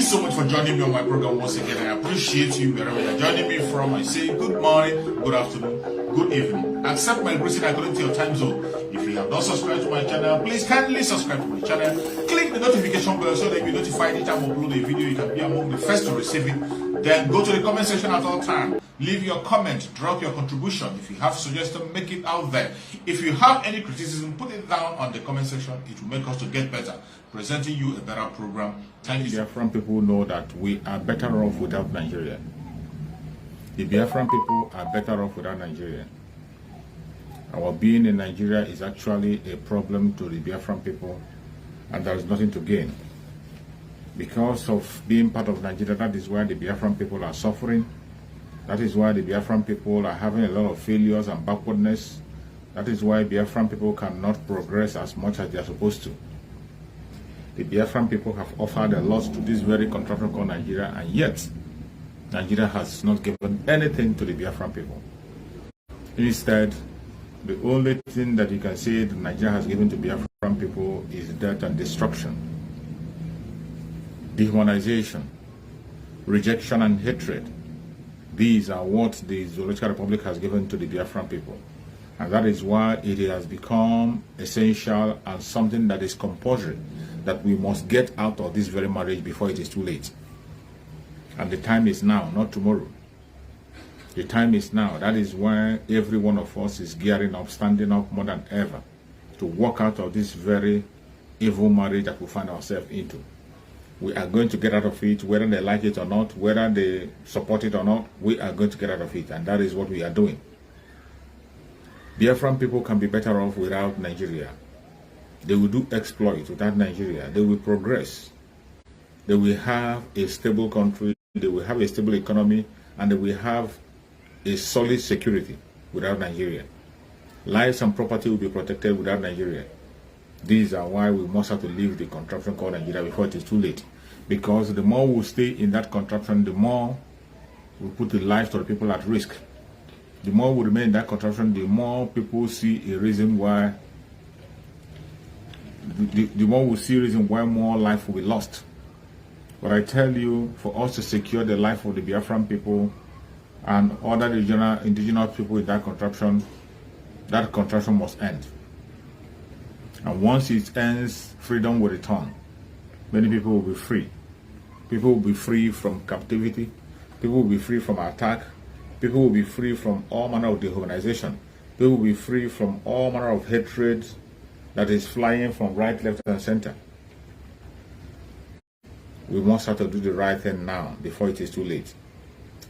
so much for joining me on my program once again. I appreciate you wherever you're joining me from. I say good morning, good afternoon, good evening. Accept my greeting according to your time zone. If you have not subscribed to my channel, please kindly subscribe to my channel. Click the notification bell so that you'll be notified anytime I upload a video. You can be among the first to receive it. Then go to the comment section at all times. Leave your comment, drop your contribution. If you have suggestions, make it out there. If you have any criticism, put it down on the comment section. It will make us to get better, presenting you a better program. Thank you. Biafran people know that we are better off without Nigeria. The Biafran people are better off without Nigeria. Our being in Nigeria is actually a problem to the Biafran people, and there is nothing to gain. Because of being part of Nigeria, that is why the Biafran people are suffering. That is why the Biafran people are having a lot of failures and backwardness. That is why Biafran people cannot progress as much as they are supposed to. The Biafran people have offered a lot to this very contraption called Nigeria, and yet Nigeria has not given anything to the Biafran people. Instead, the only thing that you can say that Nigeria has given to Biafran people is death and destruction, dehumanization, rejection and hatred. These are what the Zoological Republic has given to the Biafran people. And that is why it has become essential and something that is compulsory that we must get out of this very marriage before it is too late. And the time is now, not tomorrow. The time is now. That is why every one of us is gearing up, standing up more than ever to walk out of this very evil marriage that we find ourselves into. We are going to get out of it, whether they like it or not, whether they support it or not, we are going to get out of it, and that is what we are doing. Biafran people can be better off without Nigeria. They will do exploit without Nigeria. They will progress. They will have a stable country, they will have a stable economy, and they will have a solid security without Nigeria. Lives and property will be protected without Nigeria. These are why we must have to leave the contraption called Nigeria before it is too late. Because the more we stay in that contraption, the more we put the lives of the people at risk. The more we remain in that contraption, the more people see a reason why, the more we see a reason why more life will be lost. But I tell you, for us to secure the life of the Biafran people and other regional indigenous people in that contraption must end. And once it ends, freedom will return. Many people will be free. People will be free from captivity. People will be free from attack. People will be free from all manner of dehumanization. People will be free from all manner of hatred that is flying from right, left, and center. We must have to do the right thing now before it is too late.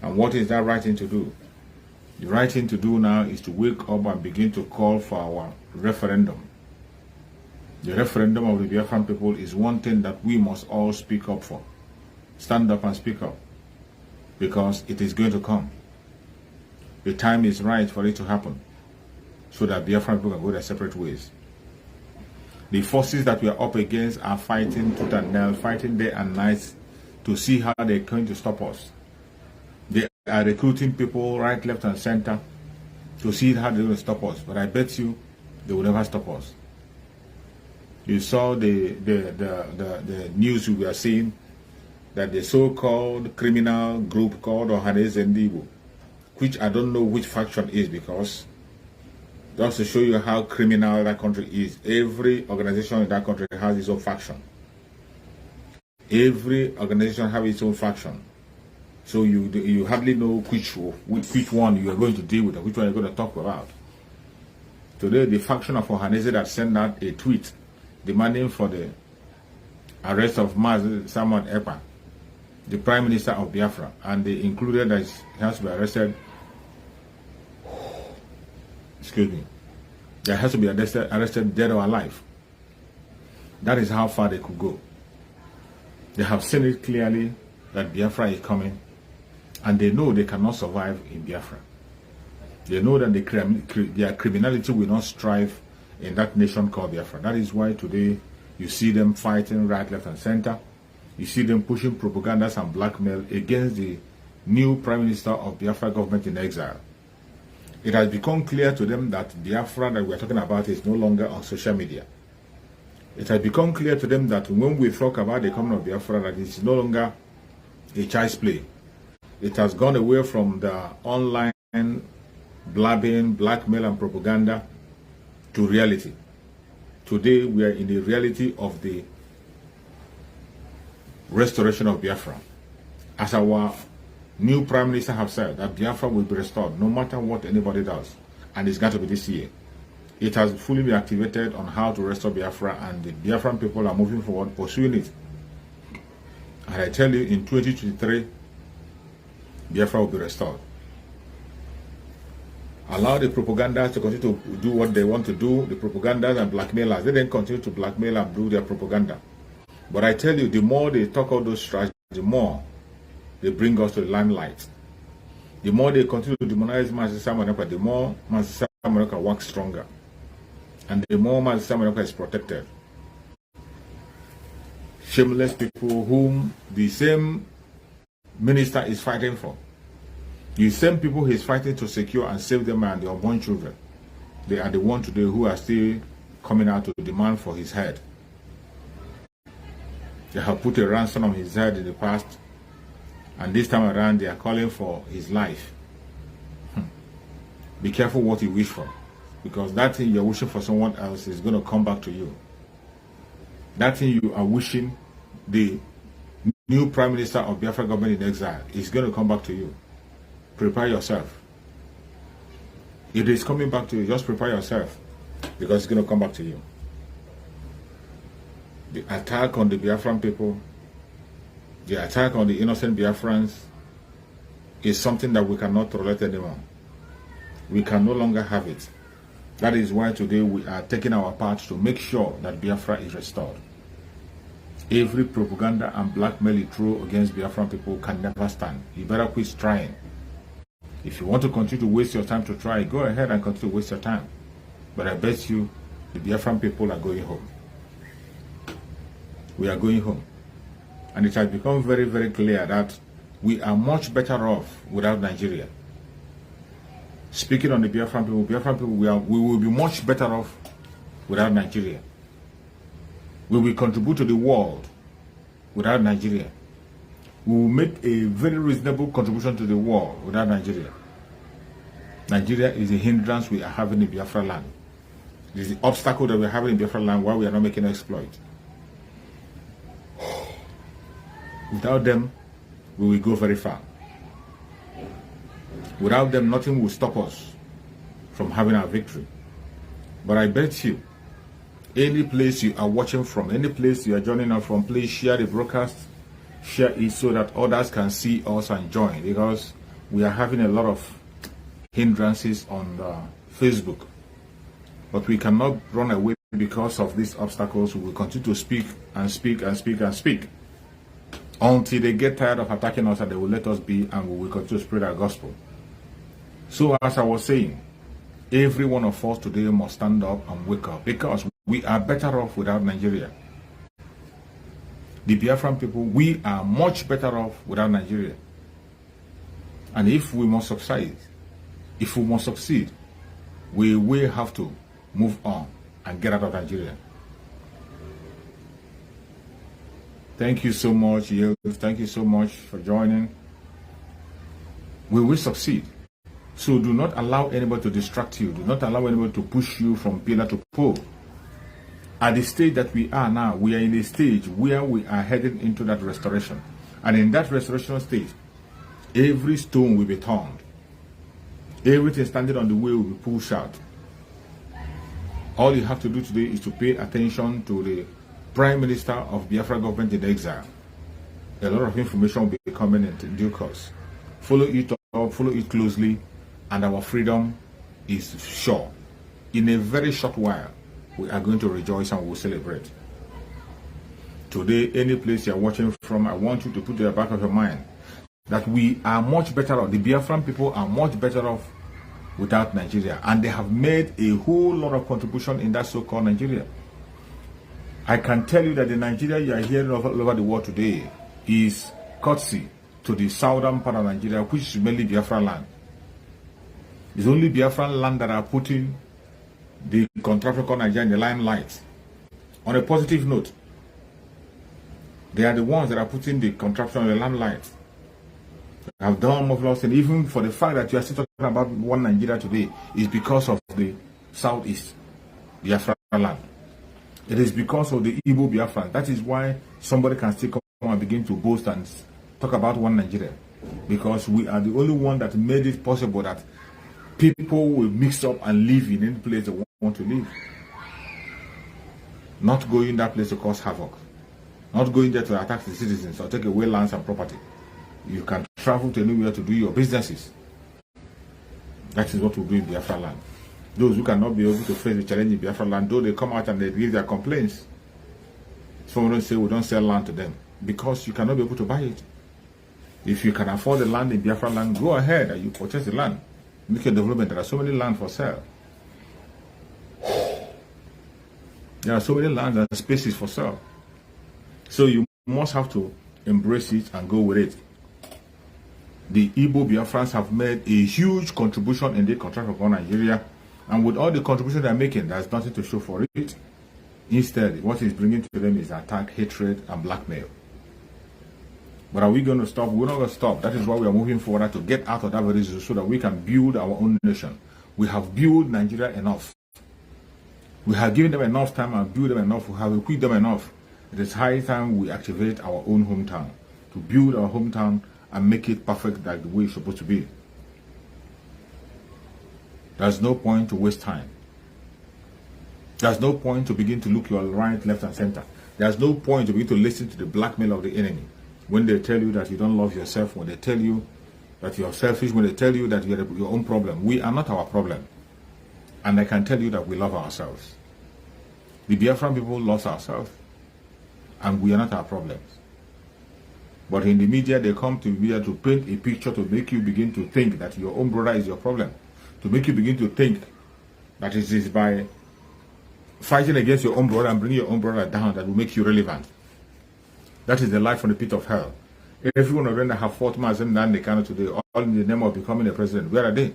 And what is that right thing to do? The right thing to do now is to wake up and begin to call for our referendum. The referendum of the Biafran people is one thing that we must all speak up for. Stand up and speak up. Because it is going to come. The time is right for it to happen. So that Biafran people can go their separate ways. The forces that we are up against are fighting tooth and nail, fighting day and night to see how they're going to stop us. They are recruiting people right, left, and center to see how they're going to stop us. But I bet you they will never stop us. You saw the news we were seeing that the so-called criminal group called Unavoidable, which I don't know which faction is, because just to show you how criminal that country is, every organization in that country has its own faction. Every organization has its own faction. So you hardly know which one you are going to deal with and which one you're going to talk about. Today, the faction of Ohanese that sent out a tweet demanding for the arrest of Simon Ekpa, the Prime Minister of Biafra, and they included that he has to be arrested. Excuse me. They has to be arrested dead or alive. That is how far they could go. They have seen it clearly that Biafra is coming, and they know they cannot survive in Biafra. They know that their criminality will not strive in that nation called Biafra. That is why today you see them fighting right, left, and center. You see them pushing propagandas and blackmail against the new Prime Minister of Biafra government in exile. It has become clear to them that Biafra that we are talking about is no longer on social media. It has become clear to them that when we talk about the coming of Biafra, that it is no longer a child's play. It has gone away from the online blabbing, blackmail and propaganda to reality. Today we are in the reality of the restoration of Biafra. As our new Prime Minister have said, that Biafra will be restored no matter what anybody does. And it's got to be this year. It has fully been activated on how to restore Biafra, and the Biafran people are moving forward, pursuing it. And I tell you, in 2023, Biafra will be restored. Allow the propagandists to continue to do what they want to do, the propagandists and blackmailers. They then continue to blackmail and do their propaganda. But I tell you, the more they talk all those strategies, the more they bring us to the limelight. The more they continue to demonize Manchester America, the more Manchester America works stronger. And the more Manchester America is protected. Shameless people whom the same minister is fighting for. The same people he's fighting to secure and save them and their unborn children. They are the ones today who are still coming out to demand for his head. They have put a ransom on his head in the past, and this time around they are calling for his life. Be careful what you wish for, because that thing you're wishing for someone else is going to come back to you. That thing you are wishing the new Prime Minister of Biafra government in exile is going to come back to you. Prepare yourself. If it is coming back to you, just prepare yourself, because it's going to come back to you. The attack on the Biafran people, the attack on the innocent Biafrans is something that we cannot tolerate anymore. We can no longer have it. That is why today we are taking our part to make sure that Biafra is restored. Every propaganda and blackmail you throw against Biafran people can never stand. You better quit trying. If you want to continue to waste your time to try, go ahead and continue to waste your time. But I bet you the Biafran people are going home. We are going home. And it has become very, very clear that we are much better off without Nigeria. Speaking on the Biafran people, we will be much better off without Nigeria. We will contribute to the world without Nigeria. We will make a very reasonable contribution to the world without Nigeria. Nigeria is a hindrance we are having in Biafra land. It is the obstacle that we are having in Biafra land while we are not making an exploit. Without them, we will go very far. Without them, nothing will stop us from having our victory. But I bet you, any place you are watching from, any place you are joining us from, please share the broadcast. Share it so that others can see us and join, because we are having a lot of hindrances on Facebook. But we cannot run away because of these obstacles. We will continue to speak and speak and speak and speak until they get tired of attacking us, and they will let us be, and we will continue to spread our gospel. So as I was saying, every one of us today must stand up and wake up, because we are better off without Nigeria. The Biafran people, we are much better off without Nigeria. And if we must succeed, we will have to move on and get out of Nigeria. Thank you so much, Yield. Thank you so much for joining. We will succeed. So do not allow anybody to distract you. Do not allow anybody to push you from pillar to pole. At the stage that we are now, we are in a stage where we are heading into that restoration. And in that restoration stage, every stone will be turned. Everything standing on the way will be pushed out. All you have to do today is to pay attention to the Prime Minister of Biafra government in exile. A lot of information will be coming in due course. Follow it up, follow it closely, and our freedom is sure. In a very short while, we are going to rejoice and we will celebrate. Today, any place you are watching from, I want you to put in the back of your mind that we are much better off. The Biafran people are much better off without Nigeria. And they have made a whole lot of contribution in that so-called Nigeria. I can tell you that the Nigeria you are hearing all over the world today is courtesy to the southern part of Nigeria, which is mainly Biafran land. It's only Biafran land that are putting the contraption called Nigeria in the limelight. On a positive note, they are the ones that are putting the contraption in the limelight. We have done marvelous things. Even for the fact that you are still talking about one Nigeria today is because of the southeast Biafra land. It is because of the Igbo Biafra. That is why somebody can still come and begin to boast and talk about one Nigeria. Because we are the only one that made it possible that people will mix up and live in any place they want to live. Not going that place to cause havoc. Not going there to attack the citizens or take away lands and property. You can travel to anywhere to do your businesses. That is what we do in Biafra land. Those who cannot be able to face the challenge in Biafra land, though they come out and they give their complaints, some don't say we don't sell land to them because you cannot be able to buy it. If you can afford the land in Biafra land, go ahead and you purchase the land. Make a development. There are so many land for sale. There are so many lands and spaces for sale. So you must have to embrace it and go with it. The Igbo Biafrans have made a huge contribution in the contract of Nigeria, and with all the contribution they're making, there's nothing to show for it. Instead, what it's bringing to them is attack, hatred, and blackmail. But are we going to stop? We're not going to stop. That is why we are moving forward to get out of that very zone so that we can build our own nation. We have built Nigeria enough. We have given them enough time and built them enough. We have equipped them enough. It is high time we activate our own hometown, to build our hometown and make it perfect like the way it's supposed to be. There's no point to waste time. There's no point to begin to look your right, left, and center. There's no point to begin to listen to the blackmail of the enemy. When they tell you that you don't love yourself, when they tell you that you're selfish, when they tell you that you're your own problem. We are not our problem. And I can tell you that we love ourselves. The Biafran people love ourselves. And we are not our problems. But in the media, they come to the media to paint a picture to make you begin to think that your own brother is your problem. To make you begin to think that it is by fighting against your own brother and bringing your own brother down that will make you relevant. That is the life from the pit of hell. Every one of them that have fought Mazen and Nekano today, all in the name of becoming a president, where are they?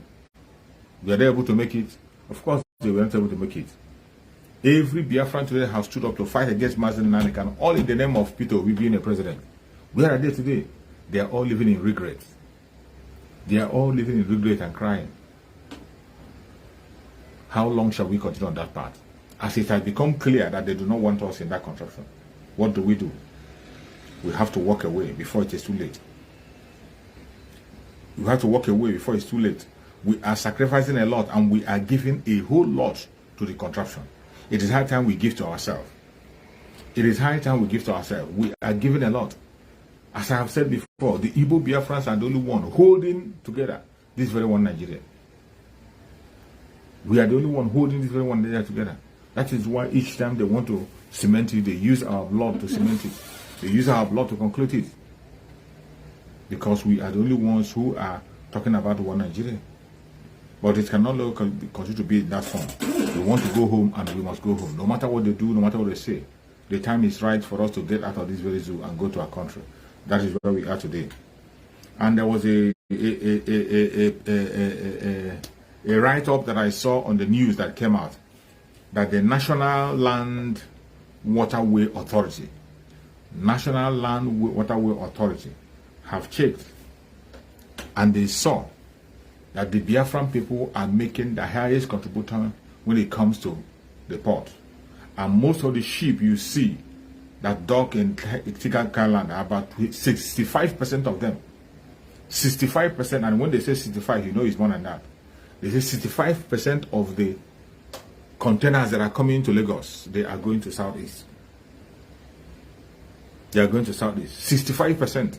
Were they able to make it? Of course, they weren't able to make it. Every Biafran today has stood up to fight against Mazen and Nekano, all in the name of Peter Obi being a president. Where are they today? They are all living in regret. They are all living in regret and crying. How long shall we continue on that path? As it has become clear that they do not want us in that construction, what do? We have to walk away before it is too late. We have to walk away before it's too late. We are sacrificing a lot and we are giving a whole lot to the contraption. It is high time we give to ourselves. It is high time we give to ourselves. We are giving a lot. As I have said before, the Igbo Biafrans are the only one holding together this very one Nigeria. We are the only one holding this very one Nigeria together. That is why each time they want to cement it, they use our blood to cement it. They use our blood to conclude it. Because we are the only ones who are talking about one Nigeria. But it cannot continue to be in that form. We want to go home and we must go home. No matter what they do, no matter what they say. The time is right for us to get out of this very zoo and go to our country. That is where we are today. And there was a write-up that I saw on the news that came out that the National Land Waterway Authority have checked and they saw that the Biafran people are making the highest contribution when it comes to the port. And most of the ship you see that dock in Tiga land are about 65% of them. 65%, and when they say 65, you know it's more than that. They say 65% of the containers that are coming to Lagos, they are going to Southeast. They are going to Southeast. 65%.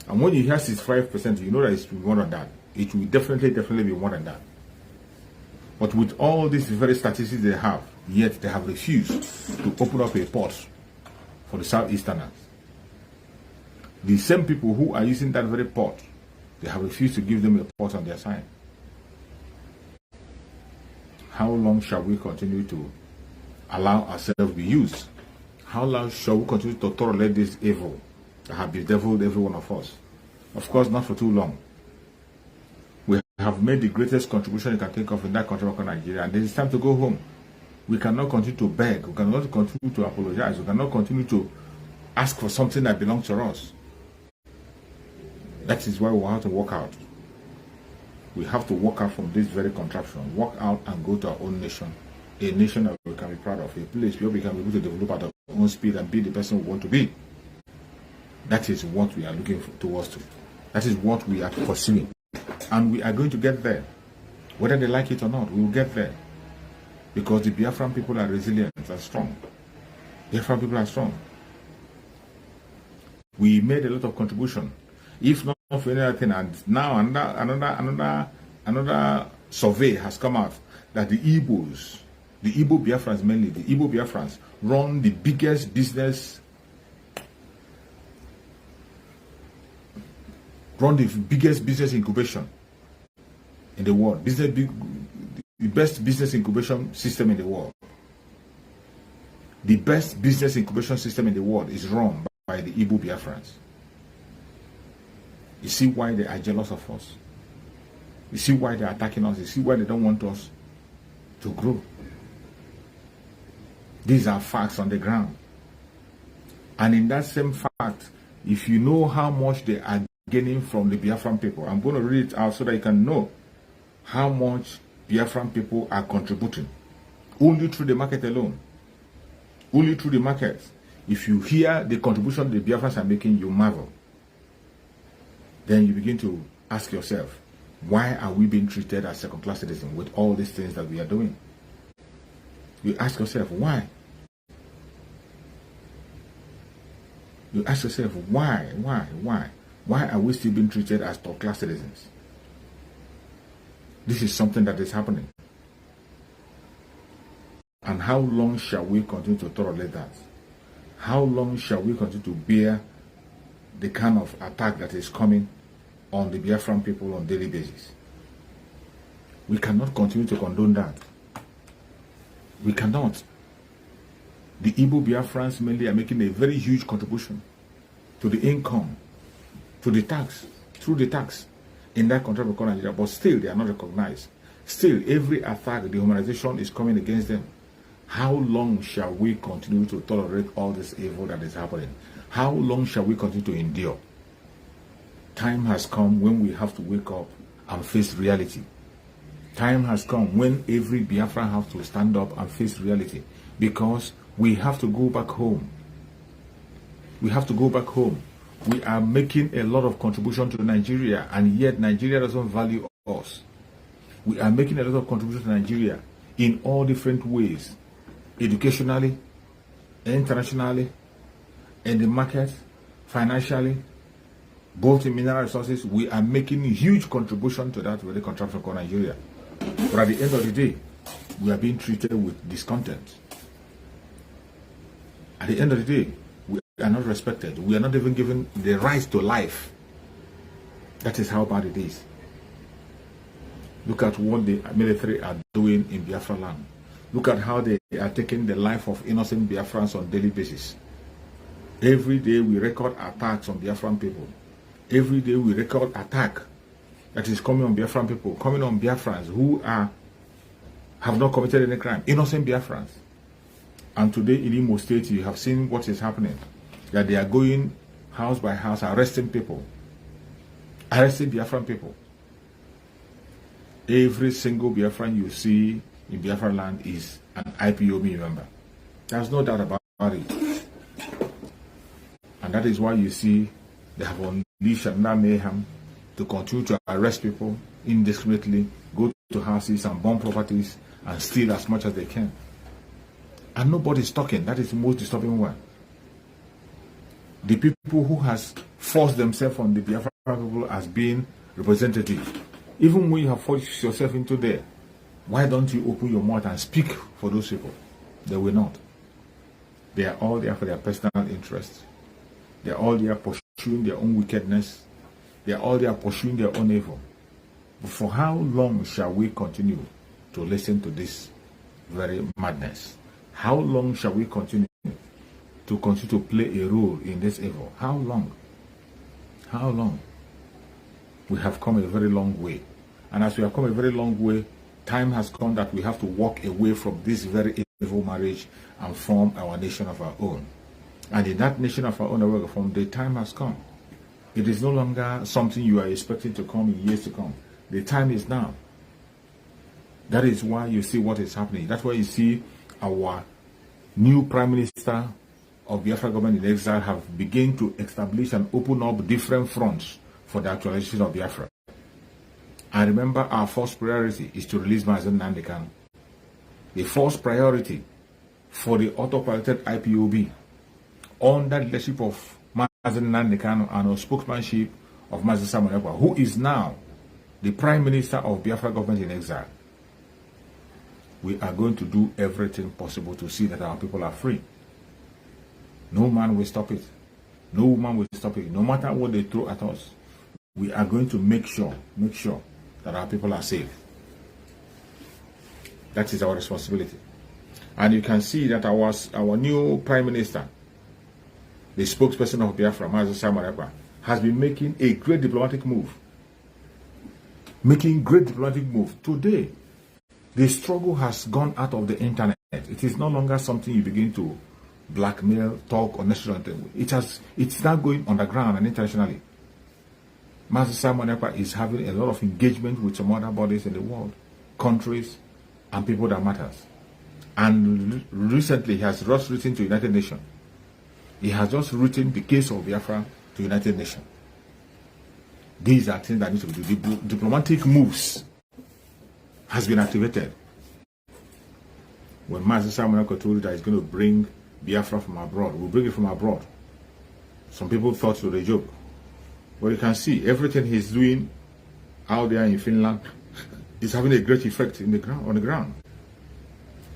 And when you hear 65%, you know that it's more than that. It will definitely be more than that. But with all these very statistics they have, yet they have refused to open up a port for the Southeasterners. The same people who are using that very port, they have refused to give them a port on their side. How long shall we continue to allow ourselves to be used? How long shall we continue to tolerate this evil that have bedeviled every one of us? Of course, not for too long. We have made the greatest contribution you can think of in that country called Nigeria, and it is time to go home. We cannot continue to beg. We cannot continue to apologize. We cannot continue to ask for something that belongs to us. That is why we have to walk out. We have to walk out from this very contraption, walk out and go to our own nation, a nation that we can be proud of, a place where we can be able to develop at our own speed and be the person we want to be. That is what we are looking towards to. That is what we are pursuing. And we are going to get there. Whether they like it or not, we will get there. Because the Biafran people are resilient and strong. Biafran people are strong. We made a lot of contribution. If not for anything, and now another survey has come out that the Igbos, the Igbo Biafrans mainly, the Igbo Biafrans run the biggest business, incubation in the world, the best business incubation system in the world. The best business incubation system in the world is run by the Igbo Biafrans. You see why they are jealous of us. You see why they are attacking us. You see why they don't want us to grow. These are facts on the ground. And in that same fact, if you know how much they are gaining from the Biafran people, I'm going to read it out so that you can know how much Biafran people are contributing. Only through the market alone. Only through the market. If you hear the contribution the Biafrans are making, you marvel. Then you begin to ask yourself, why are we being treated as second-class citizens with all these things that we are doing? You ask yourself, why? You ask yourself, why? Why are we still being treated as third-class citizens? This is something that is happening. And how long shall we continue to tolerate that? How long shall we continue to bear the kind of attack that is coming on the Biafran people on a daily basis? We cannot continue to condone that. We cannot. The Igbo Biafrans mainly are making a very huge contribution to the income, to the tax, through the tax in that country of Nigeria, but still they are not recognized. Still, every attack, dehumanization is coming against them. How long shall we continue to tolerate all this evil that is happening? How long shall we continue to endure? Time has come when we have to wake up and face reality. Time has come when every Biafran has to stand up and face reality, because we have to go back home. We have to go back home. We are making a lot of contribution to Nigeria, and yet Nigeria doesn't value us. We are making a lot of contribution to Nigeria in all different ways, educationally, internationally, in the market, financially, both in mineral resources. We are making a huge contribution to that very contraption called Nigeria. But at the end of the day, we are being treated with discontent. At the end of the day, we are not respected. We are not even given the right to life. That is how bad it is. Look at what the military are doing in Biafra land. Look at how they are taking the life of innocent Biafrans on a daily basis. Every day we record attacks on Biafran people. Every day we record attack that is coming on Biafran people, coming on Biafrans who have not committed any crime, innocent Biafrans. And today in Imo State, you have seen what is happening, that they are going house by house, arresting people, arresting Biafran people. Every single Biafran you see in Biafra land is an IPOB member. There's no doubt about it. And that is why you see they have unleashed another mayhem to continue to arrest people indiscriminately, go to houses and bomb properties and steal as much as they can. And nobody's talking. That is the most disturbing one. The people who has forced themselves on the Biafra people as being representative, even when you have forced yourself into there, why don't you open your mouth and speak for those people? They will not. They are all there for their personal interests. They are all there pursuing their own wickedness. They are all there pursuing their own evil. But for how long shall we continue to listen to this very madness? How long shall we continue to play a role in this evil? How long? How long? We have come a very long way. And as we have come a very long way, time has come that we have to walk away from this very evil marriage and form our nation of our own. And in that nation of our own, the time has come. It is no longer something you are expecting to come in years to come. The time is now. That is why you see what is happening. That's why you see our new Prime Minister of Biafra government in exile have begun to establish and open up different fronts for the actualization of Biafra. And remember, our first priority is to release Mazen Nnamdi Kanu. The first priority for the autopiloted IPOB under the leadership of Mazen Nnamdi Kanu and the spokesmanship of Mazen Simon Ekpa, who is now the Prime Minister of Biafra government in exile. We are going to do everything possible to see that our people are free. No man will stop it. No woman will stop it. No matter what they throw at us, we are going to make sure that our people are safe. That is our responsibility. And you can see that our new Prime Minister, the spokesperson of Biafra, Mazen Simon Ekpa, has been making a great diplomatic move. Today, the struggle has gone out of the internet. It is no longer something you begin to blackmail, talk, or necessarily. It's now going underground and internationally. Mazen Simon Ekpa is having a lot of engagement with some other bodies in the world, countries, and people that matters. And recently, he has just written to United Nations. He has just written the case of Biafra to United Nations. These are things that need to be done. Diplomatic moves has been activated. When Mazen Simon Ekpa told you that he's going to bring Biafra from abroad, we'll bring it from abroad. Some people thought it was a joke. But you can see everything he's doing out there in Finland is having a great effect on the ground.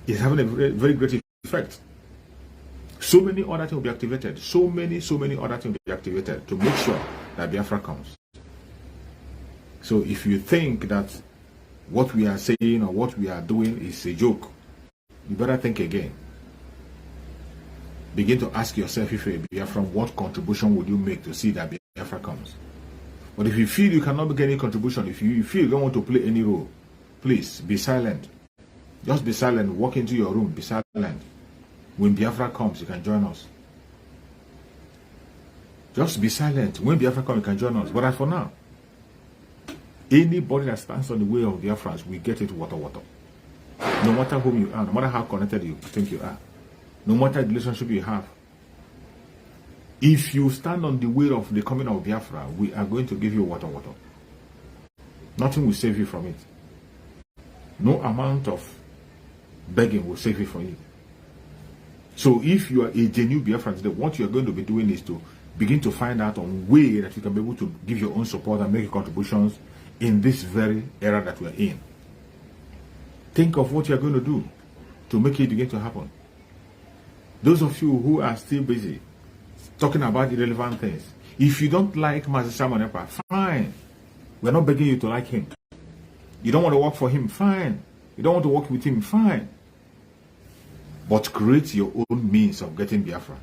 It's having a very, very great effect. So many other things will be activated. So many other things will be activated to make sure that Biafra comes. So if you think that what we are saying or what we are doing is a joke, you better think again. Begin to ask yourself, if you're a Biafran, what contribution would you make to see that Biafra comes? But if you feel you cannot make any contribution, if you feel you don't want to play any role, please be silent. Just be silent. Walk into your room, be silent. When Biafra comes, you can join us. Just be silent. When Biafra comes, you can join us. But as for now, anybody that stands on the way of Biafrans, we get it water. No matter whom you are, no matter how connected you think you are, no matter the relationship you have, if you stand on the way of the coming of Biafra, we are going to give you water. Nothing will save you from it. No amount of begging will save you from it. So if you are a genuine Biafran today, what you are going to be doing is to begin to find out on way that you can be able to give your own support and make contributions in this very era that we are in. Think of what you are going to do to make it begin to happen. Those of you who are still busy talking about irrelevant things, if you don't like Mazen Simon Ekpa, fine. We're not begging you to like him. You don't want to work for him, fine. You don't want to work with him, fine. But create your own means of getting Biafra.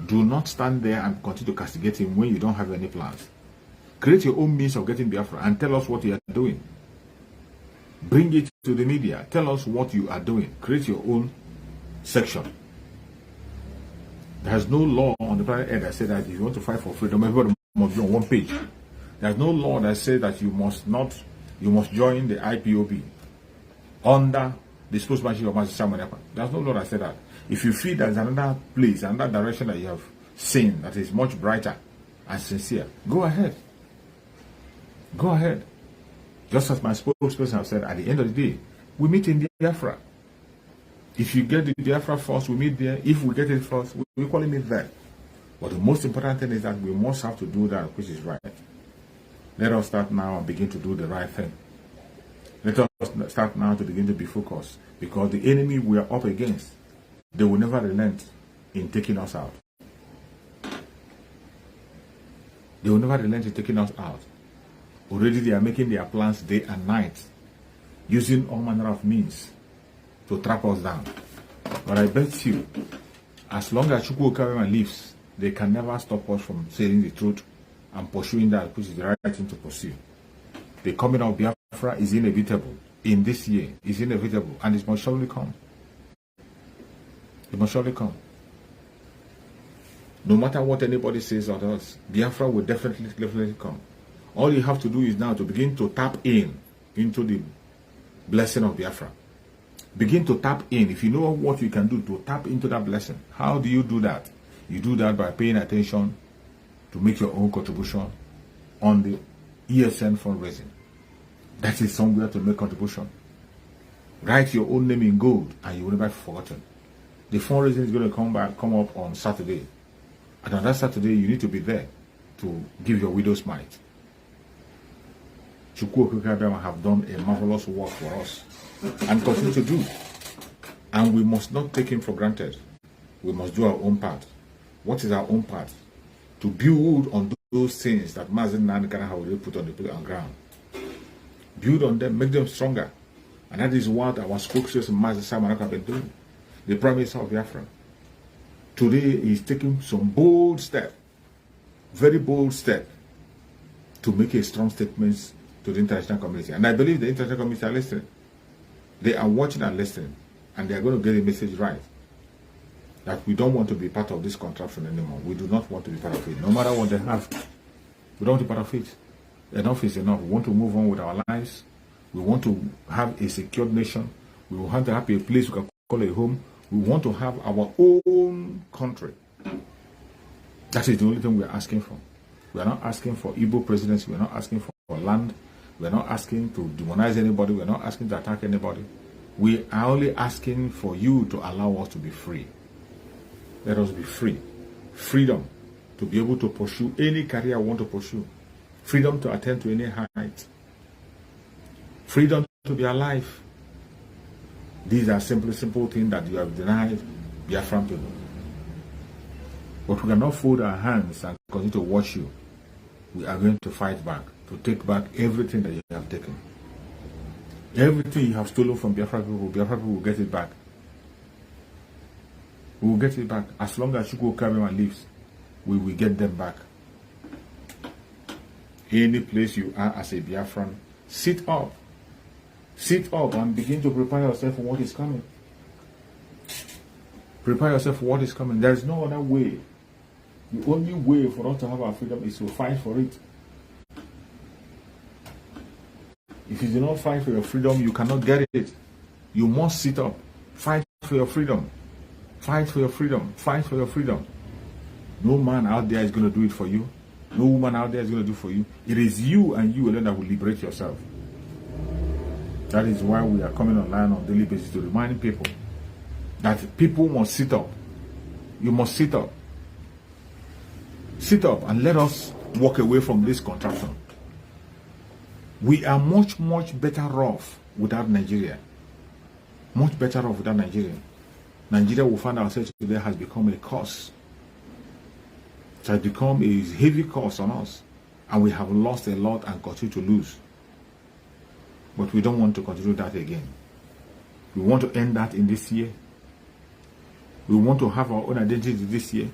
Do not stand there and continue to castigate him when you don't have any plans. Create your own means of getting Biafra and tell us what you are doing. Bring it to the media. Tell us what you are doing. Create your own section. There's no law on the planet Earth that says that if you want to fight for freedom, everybody must be on one page. There's no law that says that you must join the IPOB under the spokesmanship of Mazen Simon Ekpa. There's no law that says that. If you feel there's another place, another direction that you have seen that is much brighter and sincere, go ahead. Go ahead. Just as my spokesperson have said, at the end of the day, we meet in Biafra. If you get the Biafra first, we meet there. If we get it first, we equally meet there. But the most important thing is that we must have to do that which is right. Let us start now and begin to do the right thing. Let us start now to begin to be focused. Because the enemy we are up against, they will never relent in taking us out. They will never relent in taking us out. Already they are making their plans day and night, using all manner of means to trap us down. But I bet you, as long as Chukwuka lives, they can never stop us from saying the truth and pursuing that which is the right thing to pursue. The coming of Biafra is inevitable. In this year, is inevitable, and it must surely come. It must surely come. No matter what anybody says or does, Biafra will definitely come. All you have to do is now to begin to tap into the blessing of Biafra. Begin to tap in. If you know what you can do to tap into that blessing, how do you do that? You do that by paying attention to make your own contribution on the ESN fundraising. That is somewhere to make contribution. Write your own name in gold and you will never be forgotten. The fundraising is going to come up on Saturday. And on that Saturday, you need to be there to give your widow's mite. Chukwu Okikabiyama have done a marvelous work for us and continue to do. And we must not take him for granted. We must do our own part. What is our own part? To build on those things that Mazen Nankana have already put on the ground. Build on them, make them stronger. And that is what our spokesperson Mazen Samanaka have been doing. The Prime Minister of Biafra. Today he is taking some bold step, very bold step, to make a strong statement to the international community. And I believe the international community are listening. They are watching and listening. And they are going to get the message right. That we don't want to be part of this contraption anymore. We do not want to be part of it. No matter what they have, we don't want to be part of it. Enough is enough. We want to move on with our lives. We want to have a secured nation. We want to have a place we can call a home. We want to have our own country. That is the only thing we are asking for. We are not asking for Igbo presidency. We are not asking for land. We are not asking to demonize anybody. We are not asking to attack anybody. We are only asking for you to allow us to be free. Let us be free. Freedom to be able to pursue any career I want to pursue. Freedom to attain to any height. Freedom to be alive. These are simple things that you have denied Biafran people. But we cannot fold our hands and continue to watch you. We are going to fight back, to take back everything that you have taken. Everything you have stolen from Biafra people will get it back. We will get it back. As long as Chukwu Okikabiyama lives, we will get them back. Any place you are as a Biafran, sit up. Sit up and begin to prepare yourself for what is coming. Prepare yourself for what is coming. There is no other way. The only way for us to have our freedom is to fight for it. If you do not fight for your freedom, you cannot get it. You must sit up. Fight for your freedom. Fight for your freedom. Fight for your freedom. No man out there is going to do it for you. No woman out there is going to do it for you. It is you and you alone that will liberate yourself. That is why we are coming online on a daily basis to remind people that people must sit up. You must sit up. Sit up and let us walk away from this contraption. We are much better off without Nigeria. Much better off without Nigeria. Nigeria will find ourselves today has become a curse. It has become a heavy curse on us. And we have lost a lot and continue to lose. But we don't want to continue that again. We want to end that in this year. We want to have our own identity this year.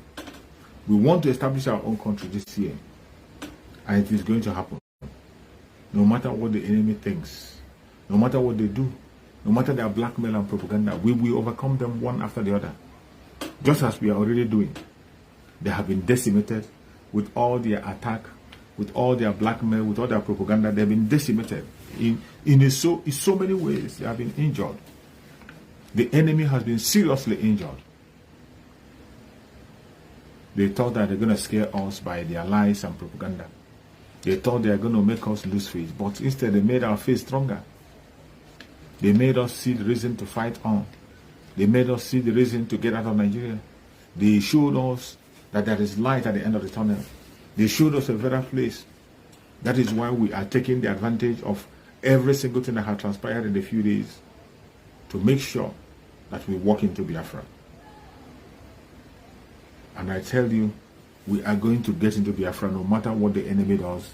We want to establish our own country this year. And it is going to happen. No matter what the enemy thinks, no matter what they do, no matter their blackmail and propaganda, we will overcome them one after the other. Just as we are already doing. They have been decimated with all their attack, with all their blackmail, with all their propaganda. They have been decimated. In so many ways, they have been injured. The enemy has been seriously injured. They thought that they're going to scare us by their lies and propaganda. They thought they are going to make us lose faith, but instead they made our faith stronger. They made us see the reason to fight on. They made us see the reason to get out of Nigeria. They showed us that there is light at the end of the tunnel. They showed us a better place. That is why we are taking the advantage of every single thing that has transpired in a few days to make sure that we walk into Biafra. And I tell you, we are going to get into Biafra no matter what the enemy does.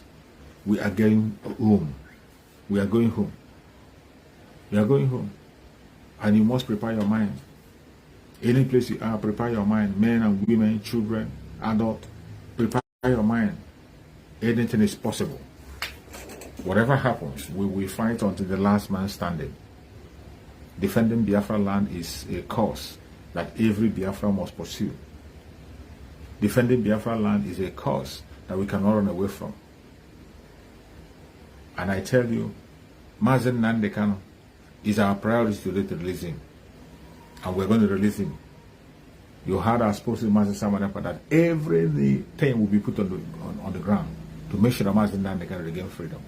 We are going home. We are going home. We are going home. And you must prepare your mind. Any place you are, prepare your mind. Men and women, children, adults, prepare your mind. Anything is possible. Whatever happens, we will fight until the last man standing. Defending Biafra land is a cause that every Biafra must pursue. Defending Biafra land is a cause that we cannot run away from. And I tell you, Mazen Nandekano is our priority to release him. And we're going to release him. You heard our spokesman, Mazen Samanapa, that everything will be put on the ground to make sure that Mazen Nandekano regain freedom.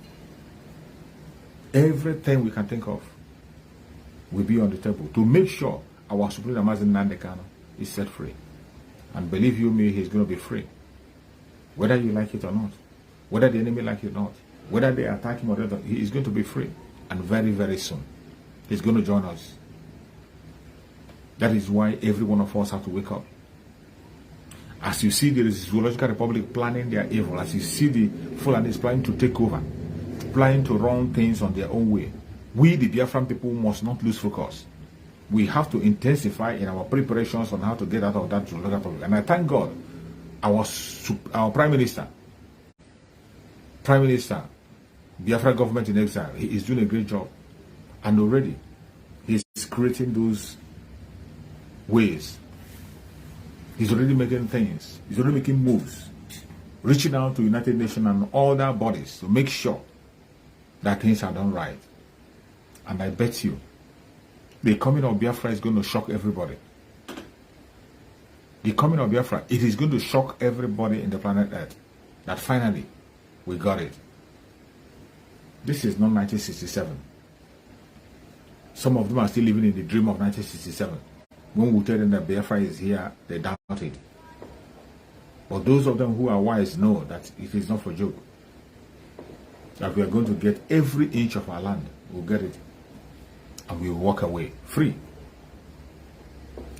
Everything we can think of will be on the table to make sure our Supreme Mazen Nandekano is set free. And believe you me, he's going to be free. Whether you like it or not, whether the enemy like it or not, whether they attack him or not, he is going to be free. And very, very soon, he's going to join us. That is why every one of us have to wake up. As you see the Zoological Republic planning their evil, as you see the Fulanis planning to take over, planning to run things on their own way, we, the Biafran people, must not lose focus. We have to intensify in our preparations on how to get out of that Zoological Republic. And I thank God, our Prime Minister, Biafra government in exile, he is doing a great job. And already, he's creating those ways. He's already making things. He's already making moves. Reaching out to United Nations and other bodies to make sure that things are done right. And I bet you, the coming of Biafra is going to shock everybody. The coming of Biafra, it is going to shock everybody in the planet Earth. That finally, we got it. This is not 1967. Some of them are still living in the dream of 1967. When we tell them that Biafra is here, they doubt it. But those of them who are wise know that it is not for joke. That we are going to get every inch of our land. We'll get it. And we will walk away free.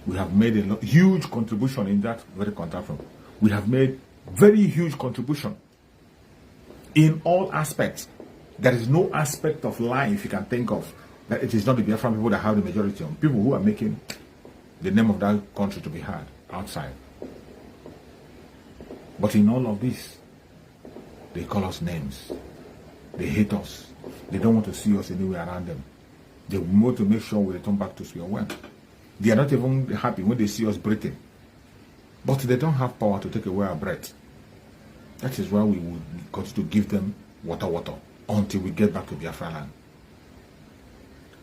We have made a huge contribution in that very contraction. We have made very huge contribution in all aspects. There is no aspect of life you can think of that it is not the Biafran people that have the majority of people who are making the name of that country to be heard outside. But in all of this, they call us names. They hate us. They don't want to see us anywhere around them. They want to make sure we return back to square one. They are not even happy when they see us breathing. But they don't have power to take away our breath. That is why we will continue to give them water until we get back to Biafra land.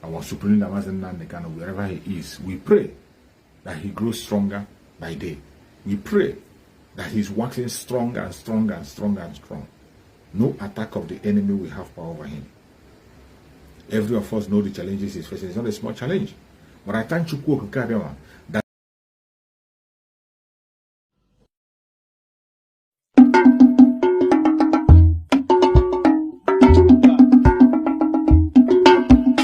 Our Supreme Mazen Nandekano, wherever he is, we pray that he grows stronger by day. We pray that he's waxing stronger and stronger and stronger and strong. No attack of the enemy will have power over him. Every of us know the challenges he's facing. It's not a small challenge. But I thank Chukwu Okikabiyama